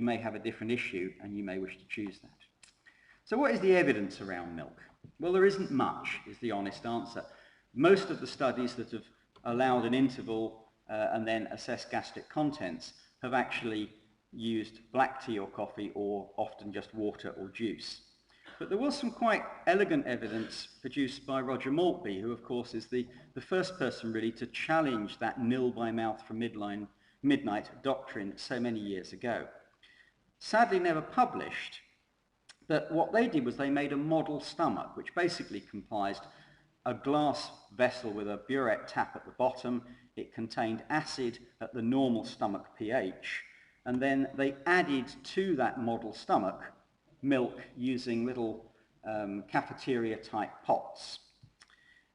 may have a different issue and you may wish to choose that. So what is the evidence around milk? Well, there isn't much, is the honest answer. Most of the studies that have allowed an interval and then assessed gastric contents have actually used black tea or coffee, or often just water or juice. But there was some quite elegant evidence produced by Roger Maltby, who of course is the first person really to challenge that nil by mouth from midnight doctrine so many years ago. Sadly never published, but what they did was they made a model stomach, which basically comprised a glass vessel with a burette tap at the bottom. It contained acid at the normal stomach pH, and then they added to that model stomach milk using little cafeteria type pots.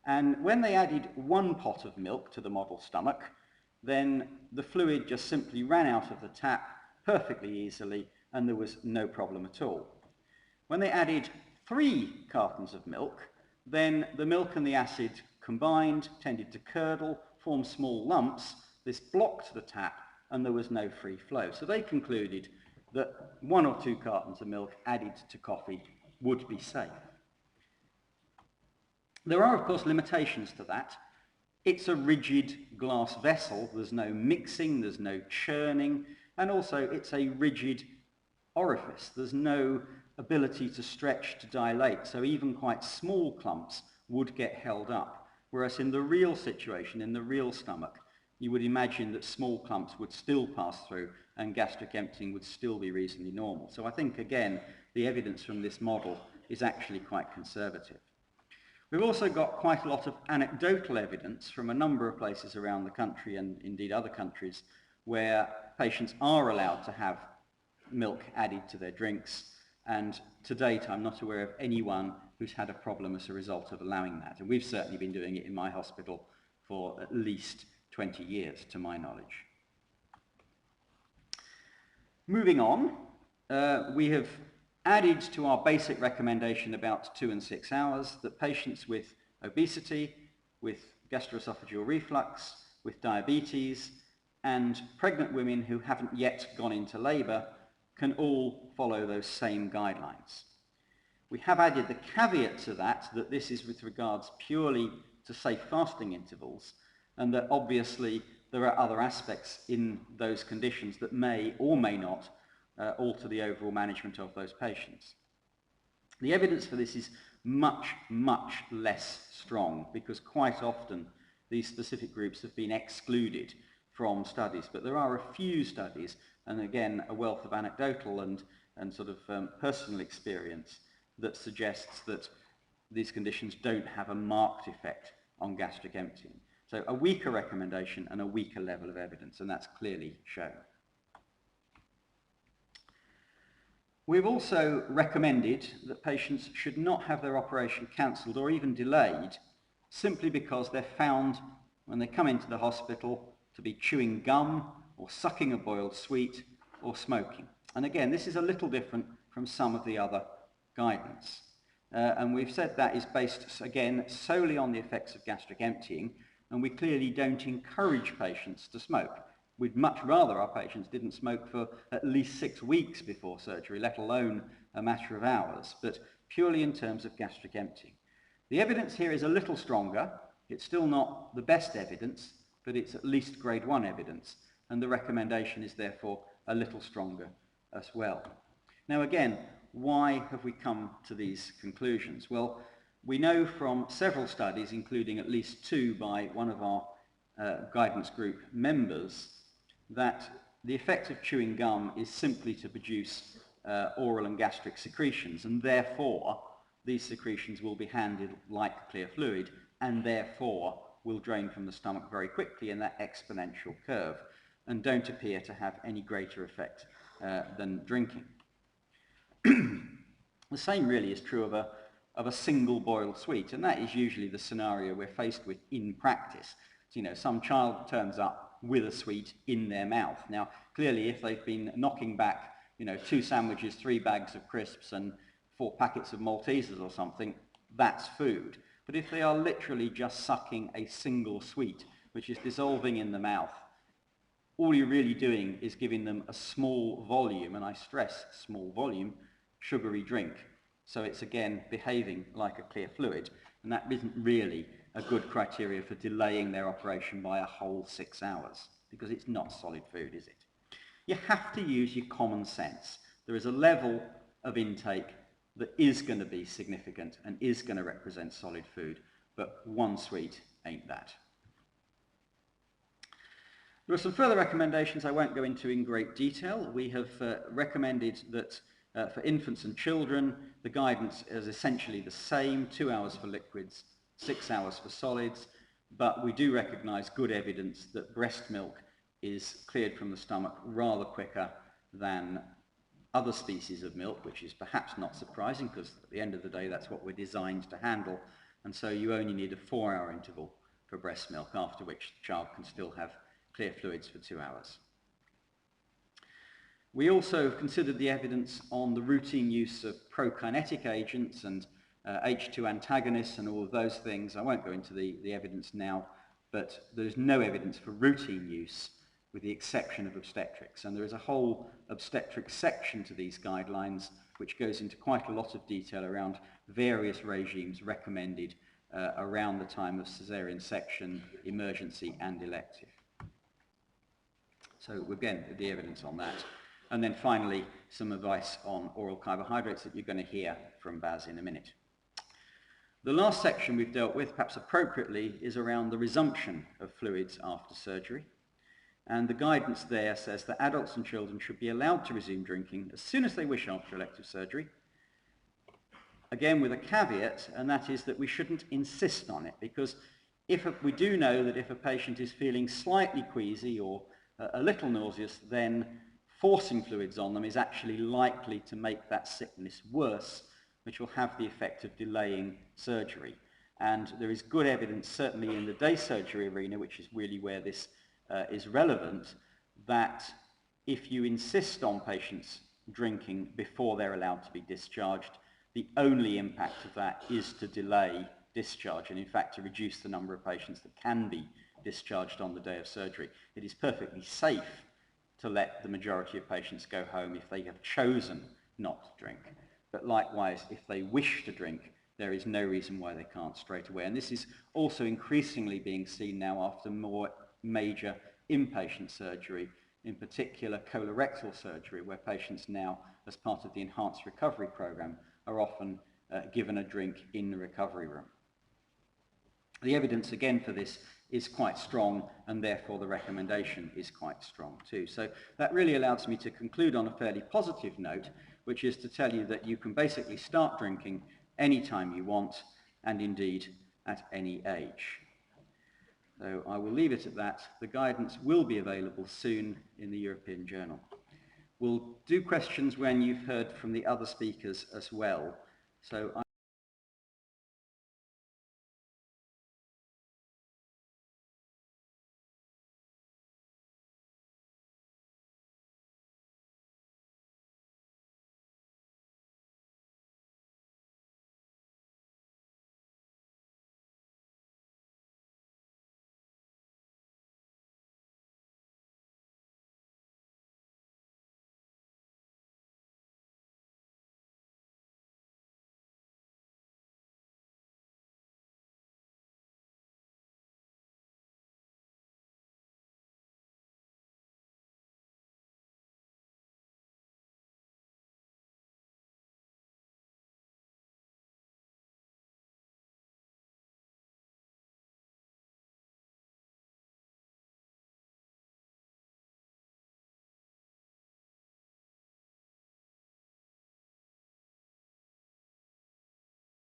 And when they added one pot of milk to the model stomach, then the fluid just simply ran out of the tap perfectly easily, and there was no problem at all. When they added 3 cartons of milk, then the milk and the acid combined, tended to curdle, form small lumps. This blocked the tap and there was no free flow. So they concluded that 1 or 2 cartons of milk added to coffee would be safe. There are, of course, limitations to that. It's a rigid glass vessel. There's no mixing, there's no churning, and also it's a rigid orifice. There's no ability to stretch, to dilate, so even quite small clumps would get held up. Whereas in the real situation, in the real stomach, you would imagine that small clumps would still pass through and gastric emptying would still be reasonably normal. So I think, again, the evidence from this model is actually quite conservative. We've also got quite a lot of anecdotal evidence from a number of places around the country, and indeed other countries, where patients are allowed to have milk added to their drinks, and to date I'm not aware of anyone who's had a problem as a result of allowing that. And we've certainly been doing it in my hospital for at least 20 years, to my knowledge. Moving on, we have added to our basic recommendation about 2 and 6 hours that patients with obesity, with gastroesophageal reflux, with diabetes, and pregnant women who haven't yet gone into labour can all follow those same guidelines. We have added the caveat to that this is with regards purely to safe fasting intervals, and that obviously there are other aspects in those conditions that may or may not alter the overall management of those patients. The evidence for this is much, much less strong, because quite often these specific groups have been excluded from studies, but there are a few studies, and again a wealth of anecdotal and sort of personal experience that suggests that these conditions don't have a marked effect on gastric emptying. So a weaker recommendation and a weaker level of evidence, and that's clearly shown. We've also recommended that patients should not have their operation cancelled or even delayed simply because they're found, when they come into the hospital, to be chewing gum or sucking a boiled sweet or smoking. And again, this is a little different from some of the other guidance. And we've said that is based, again, solely on the effects of gastric emptying, and we clearly don't encourage patients to smoke. We'd much rather our patients didn't smoke for at least 6 weeks before surgery, let alone a matter of hours, but purely in terms of gastric emptying. The evidence here is a little stronger. It's still not the best evidence, but it's at least grade 1 evidence, and the recommendation is therefore a little stronger as well. Now again, why have we come to these conclusions? Well, we know from several studies, including at least 2 by one of our guidance group members, that the effect of chewing gum is simply to produce oral and gastric secretions, and therefore these secretions will be handled like clear fluid, and therefore will drain from the stomach very quickly in that exponential curve, and don't appear to have any greater effect than drinking. The same really is true of a single boiled sweet, and that is usually the scenario we're faced with in practice. So, some child turns up with a sweet in their mouth. Now, clearly, if they've been knocking back, 2 sandwiches, 3 bags of crisps, and 4 packets of Maltesers or something, that's food. But if they are literally just sucking a single sweet, which is dissolving in the mouth, all you're really doing is giving them a small volume, and I stress small volume, sugary drink. So it's again behaving like a clear fluid, and that isn't really a good criteria for delaying their operation by a whole 6 hours, because it's not solid food, is it? You have to use your common sense. There is a level of intake that is going to be significant and is going to represent solid food, but one sweet ain't that. There are some further recommendations I won't go into in great detail. We have recommended that for infants and children, the guidance is essentially the same, 2 hours for liquids, 6 hours for solids, but we do recognise good evidence that breast milk is cleared from the stomach rather quicker than other species of milk, which is perhaps not surprising because at the end of the day that's what we're designed to handle, and so you only need a 4-hour interval for breast milk, after which the child can still have clear fluids for 2 hours. We also considered the evidence on the routine use of prokinetic agents and H2 antagonists and all of those things. I won't go into the evidence now, but there's no evidence for routine use with the exception of obstetrics. And there is a whole obstetric section to these guidelines which goes into quite a lot of detail around various regimes recommended around the time of caesarean section, emergency and elective. So again, the evidence on that. And then finally, some advice on oral carbohydrates that you're going to hear from Baz in a minute. The last section we've dealt with, perhaps appropriately, is around the resumption of fluids after surgery. And the guidance there says that adults and children should be allowed to resume drinking as soon as they wish after elective surgery. Again, with a caveat, and that is that we shouldn't insist on it, because we do know that if a patient is feeling slightly queasy or a little nauseous, then forcing fluids on them is actually likely to make that sickness worse, which will have the effect of delaying surgery. And there is good evidence, certainly in the day surgery arena, which is really where this is relevant, that if you insist on patients drinking before they're allowed to be discharged, the only impact of that is to delay discharge, and in fact to reduce the number of patients that can be discharged on the day of surgery. It is perfectly safe to let the majority of patients go home if they have chosen not to drink. But likewise, if they wish to drink, there is no reason why they can't straight away. And this is also increasingly being seen now after more major inpatient surgery, in particular colorectal surgery, where patients now, as part of the enhanced recovery program, are often given a drink in the recovery room. The evidence again for this is quite strong, and therefore the recommendation is quite strong too. So that really allows me to conclude on a fairly positive note, which is to tell you that you can basically start drinking anytime you want, and indeed at any age. So I will leave it at that. The guidance will be available soon in the European Journal. We'll do questions when you've heard from the other speakers as well. So